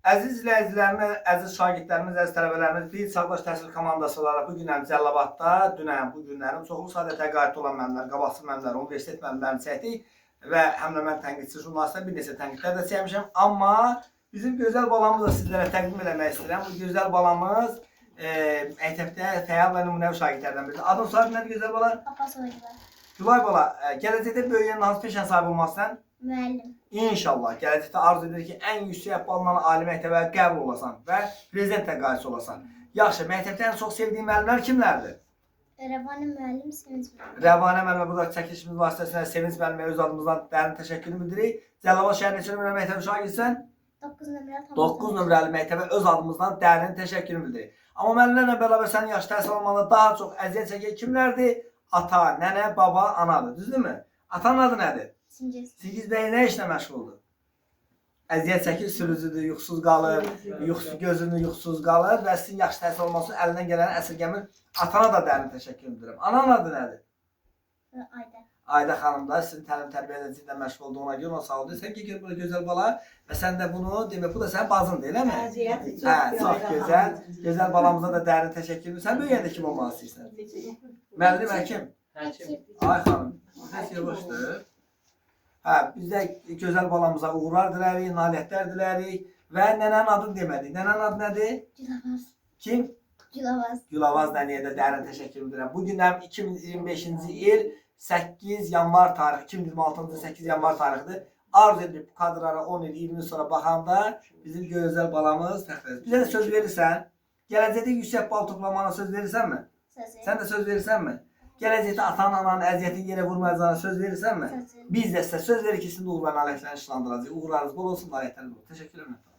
Əziz izləyicilərimiz, əziz şagirdlərimiz, əziz tələbələrimiz, biz Çağdaş Təhsil komandası olaraq bu günlərim Cəlilabadda, dünən, bu günlərim çoxlu sayda təqaüddə olan müəllimlər, qabaqcıl müəllimlər, universitet müəllimlərini çəkdik və həm də mən tənqidçi jurnalistə bir neçə tənqidlər də çəkmişəm. Amma bizim gözəl balamızı da sizlərə təqdim eləmək istəyirəm. Bu gözəl balamız məktəbdə fəal və nümunəvi şagirdlərdən biridir. Adın soyadın nədir gözəl bala? Abbas Oyunlar. Gülay bala, gələcəkdə böyüyən hansı peşənin sahibi olmaq Müəllim. İnşallah gələcəkdə arzu edilir ki, ən yüksək ballarla ali məktəbə qəbul olasan və prezident təqaüdçüsü olasan. Yaxşı, məktəbdə ən çox sevdiyin müəllimlər kimlərdir? Rəvani müəllim, Sevinç müəllim. Rəvanə müəllimə burada çəkilişimiz vasitəsilə Sevinç müəllimə öz adımızdan dərin təşəkkür bildiririk. Cəlilabad şəhər neçə nömrəli məktəbə şagirdsən? 9 nömrə tam. 9 nömrəli məktəbə öz adımızdan dərin təşəkkür bildiririk. Amma müəllimlərlə bərabər sənin yaşı təhsil almanda daha çox əziyyət çəkən kimlərdir? Ata, nənə, baba, anadır. Düzdürmü? Atanın adı nədir? Singiz bəy nə işlə məşğuldur? Əziyyət çəkir, sürücüdür, yuxusuz qalır, gözünü yuxusuz qalır və sizin yaxşı təhsil olması əlindən gələni əsirgəmir. Atana da dərin təşəkkür edirəm. Ananın adı nədir? Ayda. Ayda xanım da sizin təlim tərbiyə ediciliklə məşğul olduğuna görə ona sağ olun. Sən ki, burada gözəl bala və sən də bunu demək, bu da sənin bacındır, eləmi? Hə, çox gözəl. Gözəl balamıza da dərin təşəkkür edirəm. Sən böyüyəndə kim olmaq istəyirsən? Müəllim, həkim? Ay xanım, səs yavaşdır. Hə, biz də gözəl balamıza uğurlar dilərik, nailiyyətlər dilərik və nənənin adını demədik. Nənənin adı nədir? Gülavaz. Kim? Gülavaz. Gülavaz nənəyə də dərin təşəkkür edirəm. Bu günəm 2025-ci il 8 yanvar tarixi, 2026-cı 8 yanvar tarixidir. Arzu edilib bu kadrlara 10 il, 20 il sonra baxanda bizim gözəl balamız fəxr edir. Bizə də söz verirsən, gələcəkdə yüksək bal toplamağına söz verirsənmi? Söz. Sən də söz verirsənmi? Gələcəkdə atan, ananın əziyyətini yerə vurmayacağına söz verirsənmi? Söz. Biz də sizə söz verir ki, sizin uğur və nailiyyətlərini işlandıracağıq. Uğurlarınız bol olsun, nailiyyətləriniz bol. Təşəkkür ederim.